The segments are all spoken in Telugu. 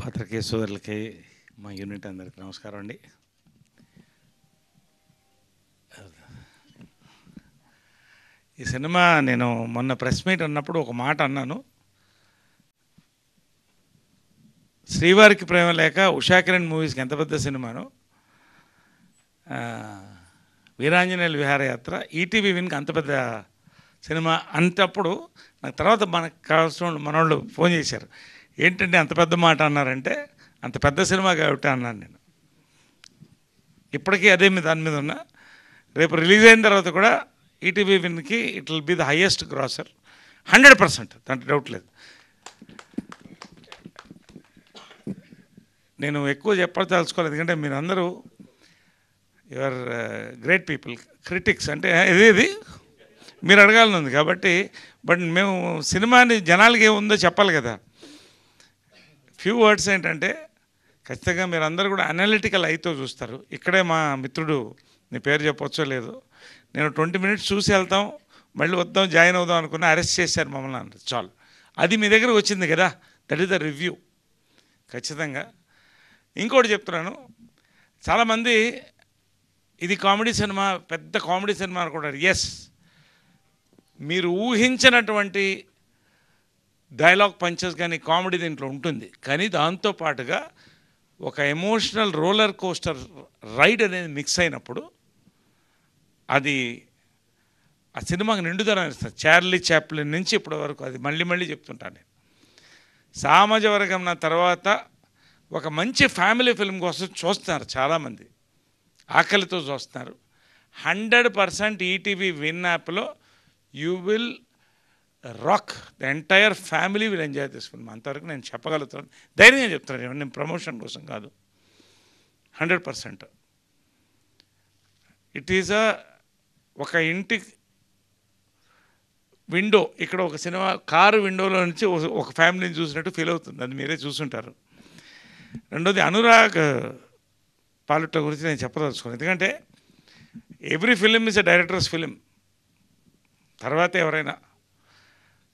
పాత్రికేయ సోదరులకి మా యూనిట్ అందరికి నమస్కారం అండి. ఈ సినిమా నేను మొన్న ప్రెస్ మీట్ అన్నప్పుడు ఒక మాట అన్నాను. శ్రీవారికి ప్రేమ లేక ఉషా కిరణ్ మూవీస్కి ఎంత పెద్ద సినిమాను, వీరాంజనేయుల విహారయాత్ర ఈటీవీ విన్కి అంత పెద్ద సినిమా అంతప్పుడు నాకు తర్వాత మనకు కావాల్సిన మనోళ్ళు ఫోన్ చేశారు. ఏంటంటే అంత పెద్ద మాట అన్నారంటే, అంత పెద్ద సినిమా కాబట్టి అన్నాను నేను. ఇప్పటికీ అదే దాని మీద ఉన్నా. రేపు రిలీజ్ అయిన తర్వాత కూడా ఈటీవీ విన్కి it will be the highest grosser 100%, దాంట్లో డౌట్ లేదు. నేను ఎక్కువ చెప్పదలుచుకోలేదు, ఎందుకంటే మీరు అందరూ యువర్ గ్రేట్ పీపుల్, క్రిటిక్స్ అంటే ఇది మీరు అడగాలని ఉంది కాబట్టి. బట్ మేము సినిమాని జనాలకి ఏముందో చెప్పాలి కదా. ఫ్యూ వర్డ్స్ ఏంటంటే, ఖచ్చితంగా మీరు అందరూ కూడా అనలిటికల్ అయితో చూస్తారు. ఇక్కడే మా మిత్రుడు, నీ పేరు చెప్పవచ్చో లేదు, నేను 20 minutes చూసి వెళ్తాం, మళ్ళీ వద్దాం జాయిన్ అవుదాం అనుకున్నా, అరెస్ట్ చేశారు మమ్మల్ని అన్నారు. చాలు, అది మీ దగ్గర వచ్చింది కదా, దట్ ఈస్ ద రివ్యూ. ఖచ్చితంగా ఇంకోటి చెప్తున్నాను, చాలామంది ఇది కామెడీ సినిమా, పెద్ద కామెడీ సినిమా అనుకుంటారు. ఎస్, మీరు ఊహించినటువంటి డైలాగ్ పంచెస్ కానీ కామెడీ దీంట్లో ఉంటుంది. కానీ దాంతోపాటుగా ఒక ఎమోషనల్ రోలర్ కోస్టర్ రైడ్ అనేది మిక్స్ అయినప్పుడు అది ఆ సినిమాకి నిండుదనం ఇస్తుంది. చార్లీ చాప్లిన్ నుంచి ఇప్పటి వరకు అది మళ్ళీ చెప్తుంటాను నేను. సామాజ వర్గం నా తర్వాత ఒక మంచి ఫ్యామిలీ ఫిల్మ్ కోసం చూస్తున్నారు చాలామంది, ఆకలితో చూస్తున్నారు. 100% ఈటీవీ విన్ యాప్లో you will rock, the entire family will enjoy this film. అంతవరకు నేను చెప్పగలుగుతాను, ధైర్యంగా చెప్తాను. నేను ప్రమోషన్ కోసం కాదు, 100%. ఇట్ ఈజ్ ఒక ఇంటి విండో, ఇక్కడ ఒక సినిమా కారు విండోలో నుంచి ఒక ఫ్యామిలీని చూసినట్టు ఫీల్ అవుతుంది. అది మీరే చూసుంటారు. రెండోది, అనురాగ్ పాలుట్ల గురించి నేను చెప్పదలుచుకోను, ఎందుకంటే every film is a directors film. తర్వాత ఎవరైనా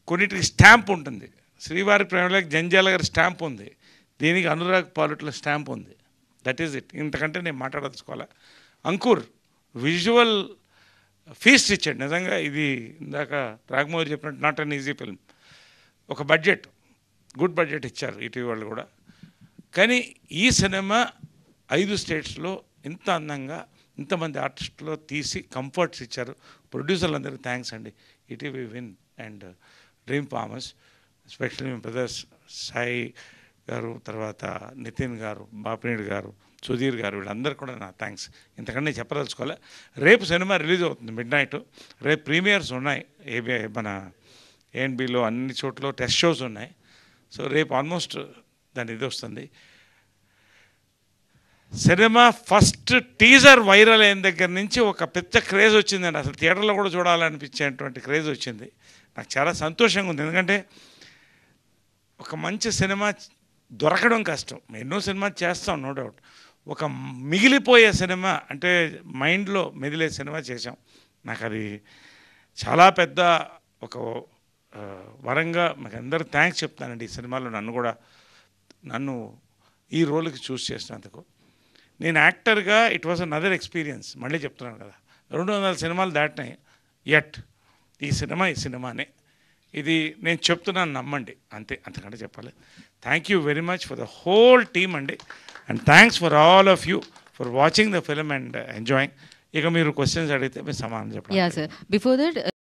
కొన్నిటికి స్టాంప్ ఉంటుంది. శ్రీవారి ప్రేమలోకి జంజాల గారి స్టాంప్ ఉంది, దీనికి అనురాగ్ పాలుట్ల స్టాంప్ ఉంది. That is it. ఇంతకంటే నేను మాట్లాడదలుచుకోవాలా. అంకుర్ విజువల్ ఫీస్ట్ ఇచ్చాడు నిజంగా. ఇది ఇందాక రాఘమోహన్ చెప్పినట్టు నాట్ అన్ ఈజీ ఫిల్మ్. ఒక బడ్జెట్, గుడ్ బడ్జెట్ ఇచ్చారు ఈటీవీ వాళ్ళు కూడా. కానీ ఈ సినిమా 5 స్టేట్స్లో ఇంత అందంగా ఇంతమంది ఆర్టిస్టులో తీసి కంఫర్ట్స్ ఇచ్చారు. ప్రొడ్యూసర్లందరికీ థ్యాంక్స్ అండి. ETV win and dream farmers, especially me brothers Sai గారు, తర్వాత నితిన్ గారు, బాపినేడు గారు, సుధీర్ గారు, వీళ్ళందరూ కూడా నా థ్యాంక్స్. ఇంతకంటే చెప్పదలుచుకోలే. రేపు సినిమా రిలీజ్ అవుతుంది midnight. రేపు ప్రీమియర్స్ ఉన్నాయి, మన ఏఎన్బిలో అన్ని చోట్ల టెస్ట్ షోస్ ఉన్నాయి. సో రేపు ఆల్మోస్ట్ దాని ఇది వస్తుంది. సినిమా ఫస్ట్ టీజర్ వైరల్ అయిన దగ్గర నుంచి ఒక పెద్ద క్రేజ్ వచ్చిందండి. అసలు థియేటర్లో కూడా చూడాలనిపించేటువంటి క్రేజ్ వచ్చింది. నాకు చాలా సంతోషంగా ఉంది, ఎందుకంటే ఒక మంచి సినిమా దొరకడం కష్టం. ఎన్నో సినిమా చేస్తాం, నో డౌట్. ఒక మిగిలిపోయే సినిమా అంటే మైండ్లో మెదిలే సినిమా చేసాం. నాకు అది చాలా పెద్ద ఒక వరంగా మీకు అందరూ థ్యాంక్స్ చెప్తానండి. ఈ సినిమాలో నన్ను ఈ రోల్కి చూస్ చేసినందుకు. నేను యాక్టర్గా ఇట్ వాజ్ అనదర్ ఎక్స్పీరియన్స్. మళ్ళీ చెప్తున్నాను కదా, 200 సినిమాలు దాటినాయి. యట్ ఈ సినిమానే ఇది నేను చెప్తున్నాను, నమ్మండి, అంతే, అంతకంటే చెప్పాలి. Thank you very much for the whole team అండి, and thanks for all of you for watching the film and enjoying. ఇక మీరు క్వశ్చన్స్ అడిగితే మీరు సమాధానం చెప్పండి. Yeah, sir. Before that,